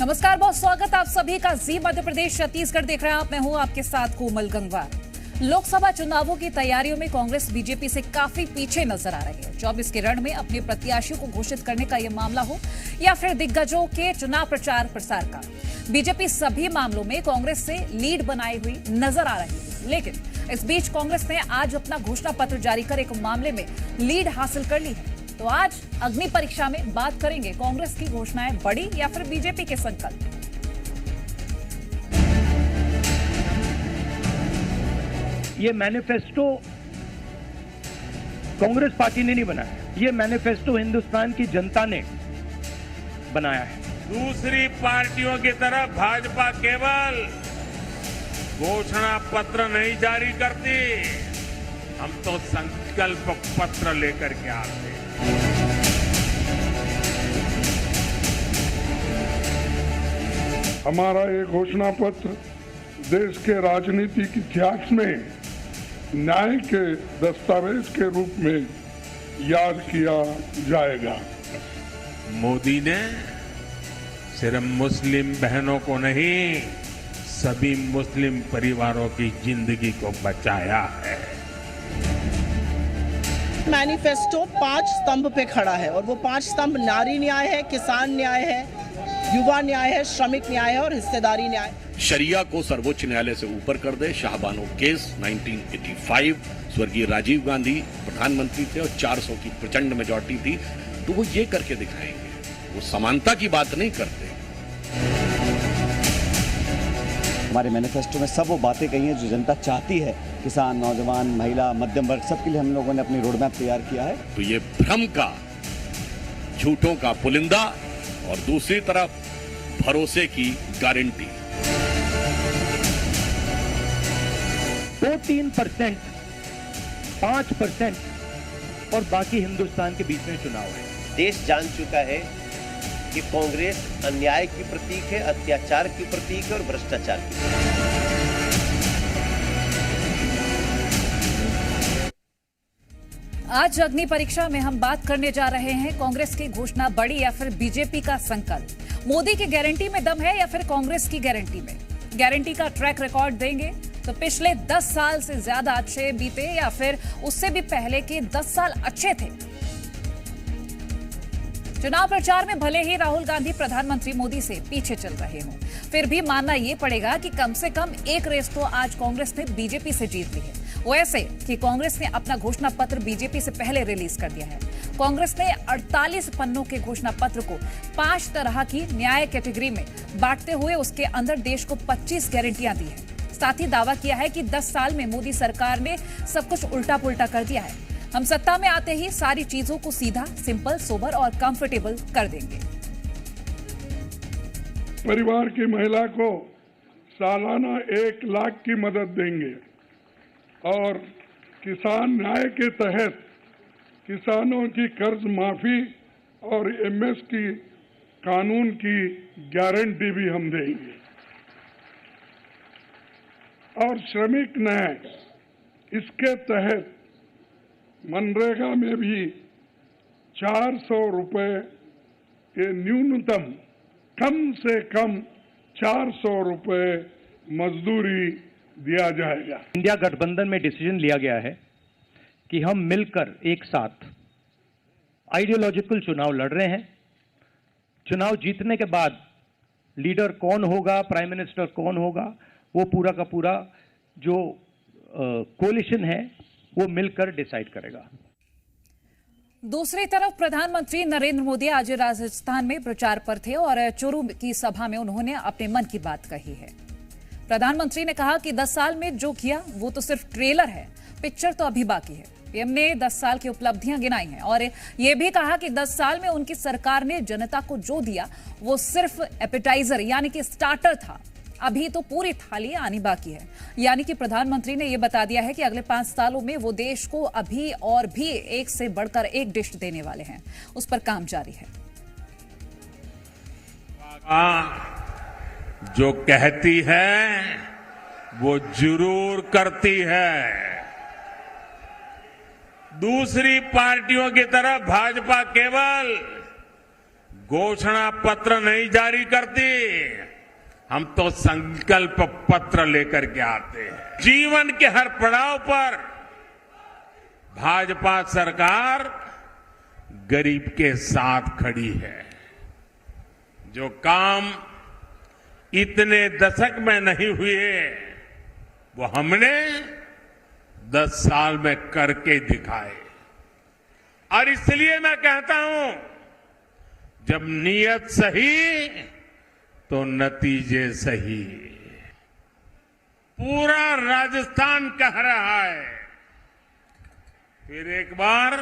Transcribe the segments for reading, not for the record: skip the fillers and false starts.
नमस्कार, बहुत स्वागत आप सभी का जी मध्य प्रदेश छत्तीसगढ़ देख रहे हैं आप। मैं हूं आपके साथ कोमल गंगवार। लोकसभा चुनावों की तैयारियों में कांग्रेस बीजेपी से काफी पीछे नजर आ रही है। 24 के रण में अपने प्रत्याशियों को घोषित करने का यह मामला हो या फिर दिग्गजों के चुनाव प्रचार प्रसार का, बीजेपी सभी मामलों में कांग्रेस से लीड बनाई हुई नजर आ रही है। लेकिन इस बीच कांग्रेस ने आज अपना घोषणा पत्र जारी कर एक मामले में लीड हासिल कर ली है। तो आज अग्नि परीक्षा में बात करेंगे, कांग्रेस की घोषणाएं बड़ी या फिर बीजेपी के संकल्प। ये मैनिफेस्टो कांग्रेस पार्टी ने नहीं बनाया, ये मैनिफेस्टो हिंदुस्तान की जनता ने बनाया है। दूसरी पार्टियों की तरह भाजपा केवल घोषणा पत्र नहीं जारी करती, हम तो संकल्प पत्र लेकर के आते हैं। हमारा ये घोषणा पत्र देश के राजनीतिक इतिहास में न्याय के दस्तावेज के रूप में याद किया जाएगा। मोदी ने सिर्फ मुस्लिम बहनों को नहीं, सभी मुस्लिम परिवारों की जिंदगी को बचाया है। मैनिफेस्टो 5 स्तंभ पे खड़ा है और वो 5 स्तंभ नारी न्याय है, किसान न्याय है, युवा न्याय है, श्रमिक न्याय है और हिस्सेदारी न्याय। शरिया को सर्वोच्च न्यायालय से ऊपर कर दे। शाहबानो केस 1985, स्वर्गीय राजीव गांधी प्रधानमंत्री थे और 400 की प्रचंड मेजॉरिटी थी, तो वो ये करके दिखाएंगे। वो समानता की बात नहीं करते। हमारे मैनिफेस्टो में सब वो बातें कही हैं जो जनता चाहती है। किसान, नौजवान, महिला, मध्यम वर्ग, सबके लिए हम लोगों ने अपनी रोड मैप तैयार किया है। तो ये भ्रम का, झूठों का पुलिंदा और दूसरी तरफ भरोसे की गारंटी। 2-3%, 5% और बाकी हिंदुस्तान के बीच में चुनाव है। देश जान चुका है कि कांग्रेस अन्याय की प्रतीक है, अत्याचार की प्रतीक है और भ्रष्टाचार की प्रतीक है। आज अग्नि परीक्षा में हम बात करने जा रहे हैं, कांग्रेस की घोषणा बड़ी या फिर बीजेपी का संकल्प। मोदी की गारंटी में दम है या फिर कांग्रेस की गारंटी में? गारंटी का ट्रैक रिकॉर्ड देंगे तो पिछले 10 साल से ज्यादा अच्छे बीते या फिर उससे भी पहले के 10 साल अच्छे थे? चुनाव प्रचार में भले ही राहुल गांधी प्रधानमंत्री मोदी से पीछे चल रहे हों, फिर भी मानना यह पड़ेगा कि कम से कम एक रेस तो आज कांग्रेस ने बीजेपी से जीत ली है। वो ऐसे कि कांग्रेस ने अपना घोषणा पत्र बीजेपी से पहले रिलीज कर दिया है। कांग्रेस ने 48 पन्नों के घोषणा पत्र को 5 तरह की न्याय कैटेगरी में बांटते हुए उसके अंदर देश को 25 गारंटियां दी है। साथ ही दावा किया है कि 10 साल में मोदी सरकार ने सब कुछ उल्टा पुल्टा कर दिया है। हम सत्ता में आते ही सारी चीजों को सीधा, सिंपल, सोबर और कंफर्टेबल कर देंगे। परिवार की महिला को सालाना 1 लाख की मदद देंगे और किसान न्याय के तहत किसानों की कर्ज माफी और एमएसपी कानून की गारंटी भी हम देंगे। और श्रमिक न्याय, इसके तहत मनरेगा में भी 400 रुपए के न्यूनतम, कम से कम 400 रुपए मजदूरी दिया जाएगा। इंडिया गठबंधन में डिसीजन लिया गया है कि हम मिलकर एक साथ आइडियोलॉजिकल चुनाव लड़ रहे हैं। चुनाव जीतने के बाद लीडर कौन होगा, प्राइम मिनिस्टर कौन होगा, वो पूरा का पूरा जो कोलिशन है वो मिलकर डिसाइड करेगा। दूसरी तरफ प्रधानमंत्री नरेंद्र मोदी आज राजस्थान में प्रचार पर थे और चूरू की सभा में उन्होंने अपने मन की बात कही है। प्रधानमंत्री ने कहा कि 10 साल में जो किया वो तो सिर्फ ट्रेलर है, पिक्चर तो अभी बाकी है। पीएम ने 10 साल की उपलब्धियां गिनाई हैं और यह भी कहा कि 10 साल में उनकी सरकार ने जनता को जो दिया वो सिर्फ एपेटाइजर यानी कि स्टार्टर था, अभी तो पूरी थाली आनी बाकी है। यानी कि प्रधानमंत्री ने यह बता दिया है कि अगले 5 सालों में वो देश को अभी और भी एक से बढ़कर एक डिश देने वाले हैं, उस पर काम जारी है। जो कहती है वो जरूर करती है। दूसरी पार्टियों की तरह भाजपा केवल घोषणा पत्र नहीं जारी करती, हम तो संकल्प पत्र लेकर के आते हैं। जीवन के हर पड़ाव पर भाजपा सरकार गरीब के साथ खड़ी है। जो काम इतने दशक में नहीं हुए वो हमने 10 साल में करके दिखाए। और इसलिए मैं कहता हूं, जब नीयत सही तो नतीजे सही। पूरा राजस्थान कह रहा है, फिर एक बार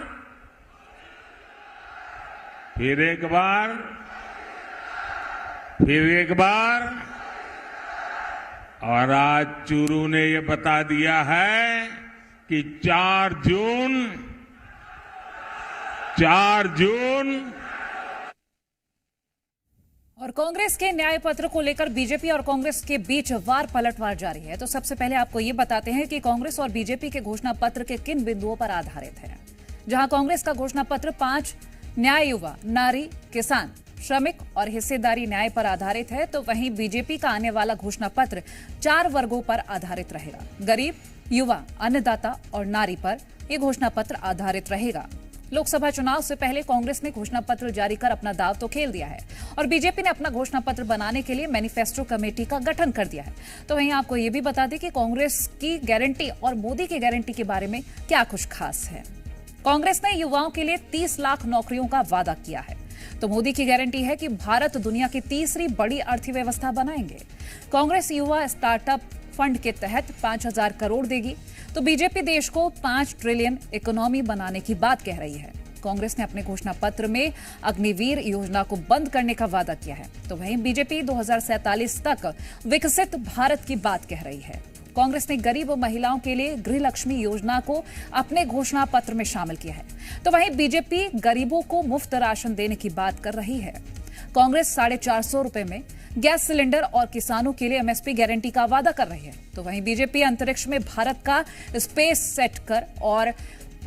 और आज चूरू ने ये बता दिया है कि 4 जून और कांग्रेस के न्याय पत्र को लेकर बीजेपी और कांग्रेस के बीच वार पलटवार जारी है। तो सबसे पहले आपको ये बताते हैं कि कांग्रेस और बीजेपी के घोषणा पत्र के किन बिंदुओं पर आधारित है। जहां कांग्रेस का घोषणा पत्र 5 न्याय, युवा, नारी, किसान, श्रमिक और हिस्सेदारी न्याय पर आधारित है, तो वहीं बीजेपी का आने वाला घोषणा पत्र 4 वर्गों पर आधारित रहेगा। गरीब, युवा, अन्नदाता और नारी पर यह घोषणा पत्र आधारित रहेगा। लोकसभा चुनाव से पहले कांग्रेस ने घोषणा पत्र जारी कर अपना दांव तो खेल दिया है और बीजेपी ने अपना घोषणा पत्र बनाने के लिए मैनिफेस्टो कमेटी का गठन कर दिया है। तो वहीं आपको यह भी बता दें कि कांग्रेस की गारंटी और मोदी की गारंटी के बारे में क्या कुछ खास है। कांग्रेस ने युवाओं के लिए 30 लाख नौकरियों का वादा किया है, तो मोदी की गारंटी है कि भारत दुनिया की तीसरी बड़ी अर्थव्यवस्था बनाएंगे। कांग्रेस युवा स्टार्टअप फंड के तहत 5,000 करोड़ देगी, तो बीजेपी देश को 5 ट्रिलियन इकोनॉमी बनाने की बात कह रही है। कांग्रेस ने अपने घोषणा पत्र में अग्निवीर योजना को बंद करने का वादा किया है, तो वहीं बीजेपी 2047 तक विकसित भारत की बात कह रही है। कांग्रेस ने गरीब महिलाओं के लिए गृह लक्ष्मी योजना को अपने घोषणा पत्र में शामिल किया है, तो वहीं बीजेपी गरीबों को मुफ्त राशन देने की बात कर रही है। कांग्रेस 450 रुपए में गैस सिलेंडर और किसानों के लिए एमएसपी गारंटी का वादा कर रही है, तो वहीं बीजेपी अंतरिक्ष में भारत का स्पेस सेट कर और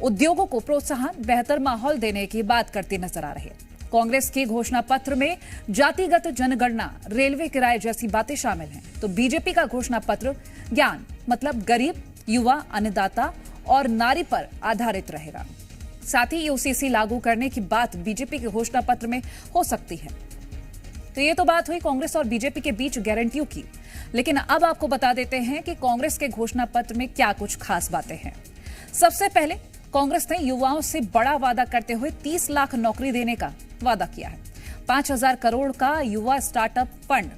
उद्योगों को प्रोत्साहन, बेहतर माहौल देने की बात करती नजर आ रही है। कांग्रेस के घोषणा पत्र में जातिगत जनगणना, रेलवे किराए जैसी बातें शामिल हैं, तो बीजेपी का घोषणा पत्र ज्ञान मतलब गरीब, युवा, अन्नदाता और नारी पर आधारित रहेगा। साथ ही यूसीसी लागू करने की बात बीजेपी के घोषणा पत्र में हो सकती है। तो ये तो बात हुई कांग्रेस और बीजेपी के बीच गारंटियों की, लेकिन अब आपको बता देते हैं कि कांग्रेस के घोषणा पत्र में क्या कुछ खास बातें हैं। सबसे पहले कांग्रेस ने युवाओं से बड़ा वादा करते हुए 30 लाख नौकरी देने का वादा किया है। 5,000 करोड़ का युवा स्टार्टअप फंड,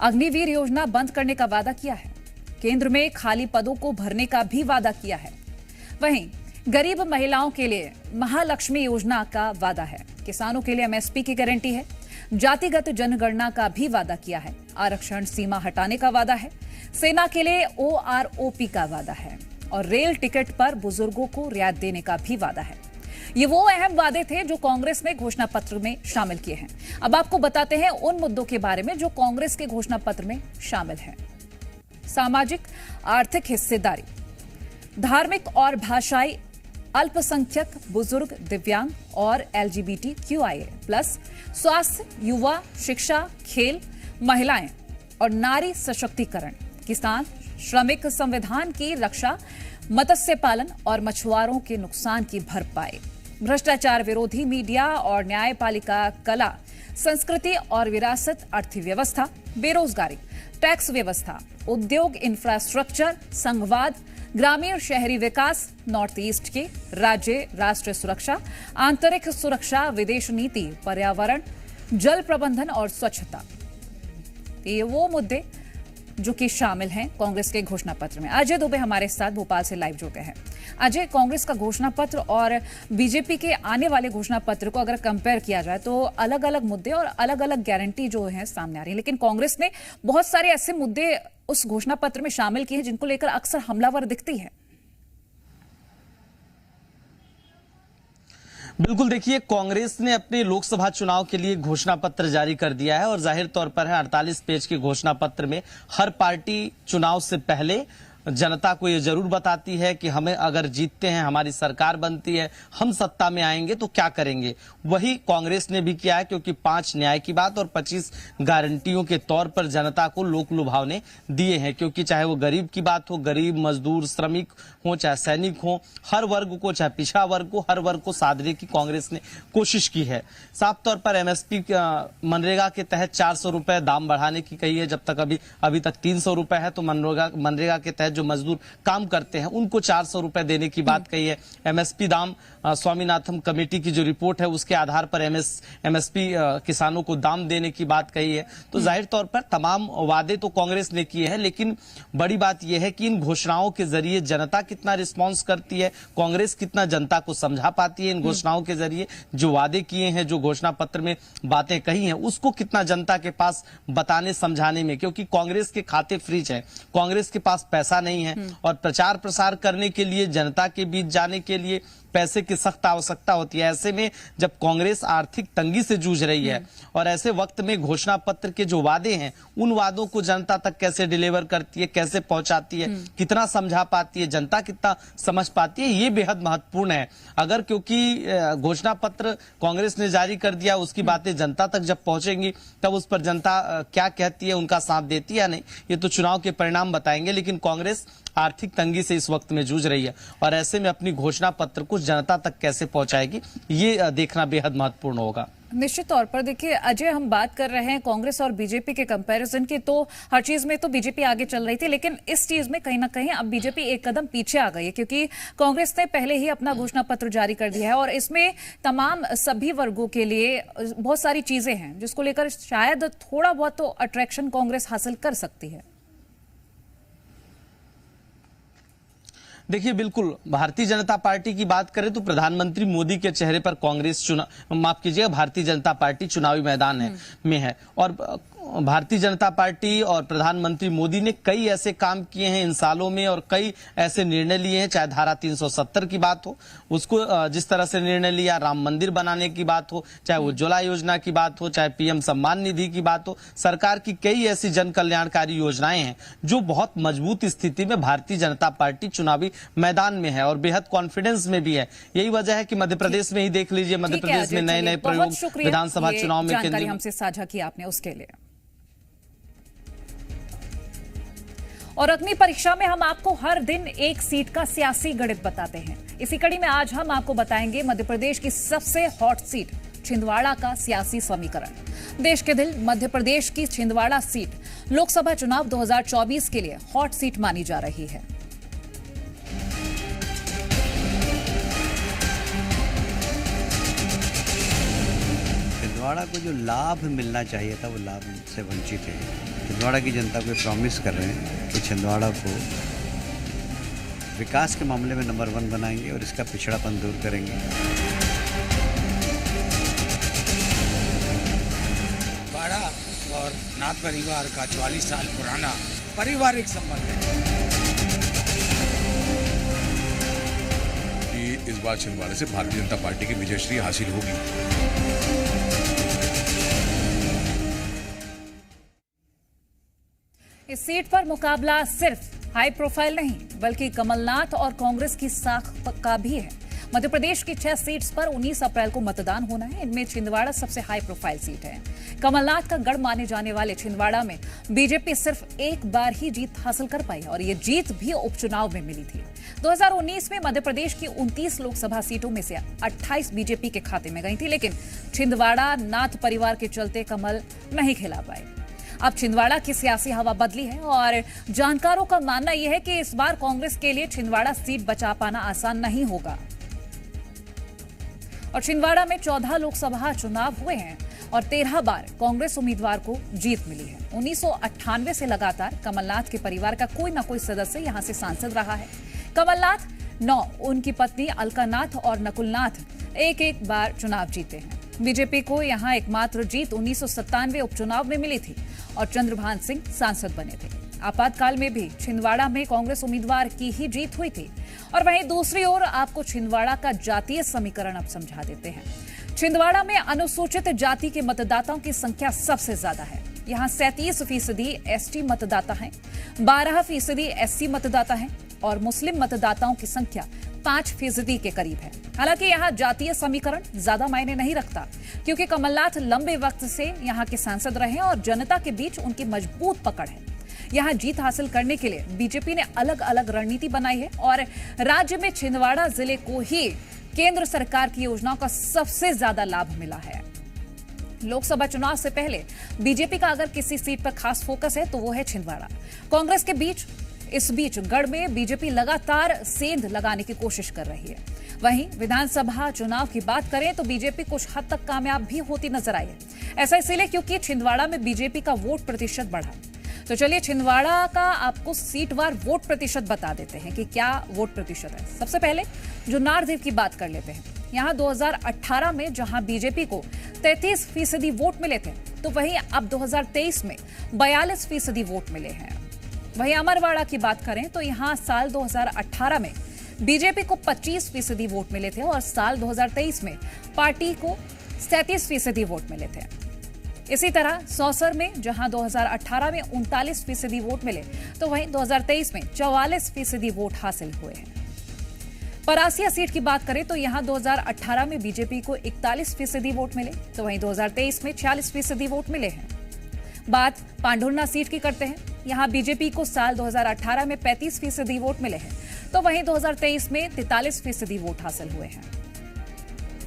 अग्निवीर योजना बंद करने का वादा किया है। केंद्र में खाली पदों को भरने का भी वादा किया है। वहीं गरीब महिलाओं के लिए महालक्ष्मी योजना का वादा है। किसानों के लिए एमएसपी की गारंटी है। जातिगत जनगणना का भी वादा किया है। आरक्षण सीमा हटाने का वादा है। सेना के लिए ओआरओपी का वादा है और रेल टिकट पर बुजुर्गों को रियायत देने का भी वादा है। ये वो अहम वादे थे जो कांग्रेस ने घोषणा पत्र में शामिल किए हैं। अब आपको बताते हैं उन मुद्दों के बारे में जो कांग्रेस के घोषणा पत्र में शामिल हैं। सामाजिक आर्थिक हिस्सेदारी, धार्मिक और भाषाई अल्पसंख्यक, बुजुर्ग, दिव्यांग और LGBTQIA+, स्वास्थ्य, युवा, शिक्षा, खेल, महिलाएं और नारी सशक्तिकरण, किसान, श्रमिक, संविधान की रक्षा, मत्स्य पालन और मछुआरों के नुकसान की भरपाई, भ्रष्टाचार विरोधी मीडिया और न्यायपालिका, कला, संस्कृति और विरासत, अर्थव्यवस्था, बेरोजगारी, टैक्स व्यवस्था, उद्योग, इंफ्रास्ट्रक्चर, संघवाद, ग्रामीण शहरी विकास, नॉर्थ ईस्ट के राज्य, राष्ट्रीय सुरक्षा, आंतरिक सुरक्षा, विदेश नीति, पर्यावरण, जल प्रबंधन और स्वच्छता। ये वो मुद्दे जो कि शामिल हैं कांग्रेस के घोषणा पत्र में। अजय दुबे हमारे साथ भोपाल से लाइव जुड़ गए हैं। अजय, कांग्रेस का घोषणा पत्र और बीजेपी के आने वाले घोषणा पत्र को अगर कंपेयर किया जाए तो अलग अलग मुद्दे और अलग अलग गारंटी जो है सामने आ रही है, लेकिन कांग्रेस ने बहुत सारे ऐसे मुद्दे उस घोषणा पत्र में शामिल किए हैं जिनको लेकर अक्सर हमलावर दिखती है। बिल्कुल, देखिए, कांग्रेस ने अपने लोकसभा चुनाव के लिए घोषणा पत्र जारी कर दिया है और जाहिर तौर पर है 48 पेज के घोषणा पत्र में हर पार्टी चुनाव से पहले जनता को ये जरूर बताती है कि हमें अगर जीतते हैं, हमारी सरकार बनती है, हम सत्ता में आएंगे तो क्या करेंगे। वही कांग्रेस ने भी किया है, क्योंकि 5 न्याय की बात और 25 गारंटियों के तौर पर जनता को लोक लुभावने दिए हैं। क्योंकि चाहे वो गरीब की बात हो, गरीब, मजदूर, श्रमिक हो, चाहे सैनिक हो, हर वर्ग को, चाहे पिछड़ा वर्ग को, हर वर्ग को साधने की कांग्रेस ने कोशिश की है। साफ तौर पर एमएसपी मनरेगा के तहत 400 रुपए दाम बढ़ाने की कही है। जब तक अभी तक 300 रुपए है, तो मनरेगा के तहत जो मजदूर काम करते हैं उनको 400 रुपए देने की बात कही है। एमएसपी दाम, स्वामीनाथन कमेटी की जो रिपोर्ट है उसके आधार पर एमएसपी किसानों को दाम देने की बात कही है। तो जाहिर तौर पर तमाम वादे तो कांग्रेस ने किए हैं, लेकिन बड़ी बात यह है कि इन घोषणाओं के जरिए जनता कितना रिस्पॉन्स करती है, कांग्रेस कितना जनता को समझा पाती है इन घोषणाओं के जरिए, जो वादे किए हैं, जो घोषणा पत्र में बातें कही हैं, उसको कितना जनता के पास बताने समझाने में। क्योंकि कांग्रेस के खाते फ्रीज है, कांग्रेस के पास पैसा नहीं है और प्रचार प्रसार करने के लिए, जनता के बीच जाने के लिए पैसे की सख्त आवश्यकता होती है। ऐसे में जब कांग्रेस आर्थिक तंगी से जूझ रही है और ऐसे वक्त में घोषणा पत्र के जो वादे हैं उन वादों को जनता तक कैसे डिलीवर करती है, कैसे पहुंचाती है, कितना समझा पाती है, जनता कितना समझ पाती है, ये बेहद महत्वपूर्ण है। अगर क्योंकि घोषणा पत्र कांग्रेस ने जारी कर दिया, उसकी बातें जनता तक जब पहुंचेंगी तब उस पर जनता क्या कहती है, उनका साथ देती है या नहीं, ये तो चुनाव के परिणाम बताएंगे। लेकिन कांग्रेस आर्थिक तंगी से इस वक्त में जूझ रही है और ऐसे में अपनी घोषणा पत्र को जनता तक कैसे पहुंचाएगी, ये देखना बेहद महत्वपूर्ण होगा। निश्चित तौर पर देखिए अजय, हम बात कर रहे हैं कांग्रेस और बीजेपी के कंपैरिजन की, तो हर चीज में तो बीजेपी आगे चल रही थी, लेकिन इस चीज में कहीं ना कहीं अब बीजेपी एक कदम पीछे आ गई है, क्योंकि कांग्रेस ने पहले ही अपना घोषणा पत्र जारी कर दिया है और इसमें तमाम सभी वर्गों के लिए बहुत सारी चीजें हैं जिसको लेकर शायद थोड़ा बहुत तो अट्रैक्शन कांग्रेस हासिल कर सकती है। देखिए, बिल्कुल भारतीय जनता पार्टी की बात करें तो प्रधानमंत्री मोदी के चेहरे पर कांग्रेस भारतीय जनता पार्टी चुनावी मैदान में है और भारतीय जनता पार्टी और प्रधानमंत्री मोदी ने कई ऐसे काम किए हैं इन सालों में और कई ऐसे निर्णय लिए हैं, चाहे धारा 370 की बात हो, उसको जिस तरह से निर्णय लिया, राम मंदिर बनाने की बात हो, चाहे उज्ज्वला योजना की बात हो, चाहे पीएम सम्मान निधि की बात हो, सरकार की कई ऐसी जन कल्याणकारी योजनाएं हैं जो बहुत मजबूत स्थिति में भारतीय जनता पार्टी चुनावी मैदान में है और बेहद कॉन्फिडेंस में भी है। यही वजह है कि मध्य प्रदेश में ही देख लीजिए, मध्य प्रदेश में नए नए प्रयोग विधानसभा चुनाव में जानकारी हमसे साझा की आपने, उसके लिए। और अग्नि परीक्षा में हम आपको हर दिन एक सीट का सियासी गणित बताते हैं। इसी कड़ी में आज हम आपको बताएंगे मध्य प्रदेश की सबसे हॉट सीट छिंदवाड़ा का सियासी समीकरण। देश के दिल मध्य प्रदेश की छिंदवाड़ा सीट लोकसभा चुनाव 2024 के लिए हॉट सीट मानी जा रही है। छिंदवाड़ा को जो लाभ मिलना चाहिए था वो लाभ से वंचित है। छिंदवाड़ा की जनता को प्रॉमिस कर रहे हैं कि छिंदवाड़ा को विकास के मामले में नंबर 1 बनाएंगे और इसका पिछड़ापन दूर करेंगे। बाड़ा और नाथ परिवार का 44 साल पुराना पारिवारिक संबंध है। इस बार छिंदवाड़ा से भारतीय जनता पार्टी की विजयश्री हासिल होगी। इस सीट पर मुकाबला सिर्फ हाई प्रोफाइल नहीं बल्कि कमलनाथ और कांग्रेस की साख का भी है। मध्य प्रदेश की 6 सीट्स पर 19 अप्रैल को मतदान होना है। इनमें छिंदवाड़ा सबसे हाई प्रोफाइल सीट है। कमलनाथ का गढ़ माने जाने वाले छिंदवाड़ा में बीजेपी सिर्फ एक बार ही जीत हासिल कर पाई और ये जीत भी उपचुनाव में मिली थी। 2019 में मध्य प्रदेश की 29 लोकसभा सीटों में से 28 बीजेपी के खाते में गई थी, लेकिन छिंदवाड़ा नाथ परिवार के चलते कमल नहीं खिला पाए। अब छिंदवाड़ा की सियासी हवा बदली है और जानकारों का मानना यह है कि इस बार कांग्रेस के लिए छिंदवाड़ा सीट बचा पाना आसान नहीं होगा। और छिंदवाड़ा में 14 लोकसभा चुनाव हुए हैं और 13 बार कांग्रेस उम्मीदवार को जीत मिली है। 1998 से लगातार कमलनाथ के परिवार का कोई न कोई सदस्य यहां से सांसद रहा है। कमलनाथ 9, उनकी पत्नी अलकानाथ और नकुलनाथ एक बार चुनाव जीते हैं। बीजेपी को यहां एकमात्र जीत 1997 उपचुनाव में मिली थी और चंद्रभान सिंह सांसद बने थे। आपातकाल में भी छिंदवाड़ा में कांग्रेस उम्मीदवार की ही जीत हुई थी। और वहीं दूसरी ओर आपको छिंदवाड़ा का जातीय समीकरण अब समझा देते हैं। छिंदवाड़ा में अनुसूचित जाति के मतदाताओं की संख्या सबसे ज्यादा है। यहाँ 37% एसटी मतदाता हैं, 12% एससी मतदाता हैं और मुस्लिम मतदाताओं की संख्या 5% के करीब है। हालांकि यहाँ जातीय समीकरण ज्यादा मायने नहीं रखता, क्योंकि कमलनाथ लंबे वक्त से यहाँ के सांसद रहे और जनता के बीच उनकी मजबूत पकड़ है। यहाँ जीत हासिल करने के लिए बीजेपी ने अलग अलग रणनीति बनाई है और राज्य में छिंदवाड़ा जिले को ही केंद्र सरकार की योजनाओं का सबसे ज्यादा लाभ मिला है। लोकसभा चुनाव से पहले बीजेपी का अगर किसी सीट पर खास फोकस है तो वो है छिंदवाड़ा। कांग्रेस के बीच इस बीच गढ़ में बीजेपी लगातार सेंध लगाने की कोशिश कर रही है। वहीं विधानसभा चुनाव की बात करें तो बीजेपी कुछ हद तक कामयाब भी होती नजर आई है। ऐसा इसलिए क्योंकि छिंदवाड़ा में बीजेपी का वोट प्रतिशत बढ़ा। तो चलिए छिंदवाड़ा का आपको सीटवार वोट प्रतिशत बता देते हैं कि क्या वोट प्रतिशत है। सबसे पहले जो नारदेव की बात कर लेते हैं। यहाँ 2018 में जहां बीजेपी को 33% वोट मिले थे, तो वहीं अब 2023 में 42% वोट मिले हैं। वहीं अमरवाड़ा की बात करें तो यहाँ साल 2018 में बीजेपी को 25% वोट मिले थे और साल 2023 में पार्टी को 37% वोट मिले थे। इसी तरह सौसर में जहां 2018 में 39% वोट मिले, तो वहीं 2023 में 44% वोट हासिल हुए हैं। परासिया सीट की बात करें तो यहां 2018 में बीजेपी को 41% वोट मिले, तो वहीं 2023 में 46% वोट मिले हैं। बात पांढुर्ना सीट की करते हैं। यहां बीजेपी को साल 2018 में 35% वोट मिले हैं, तो वहीं 2023 में 43% वोट हासिल हुए हैं।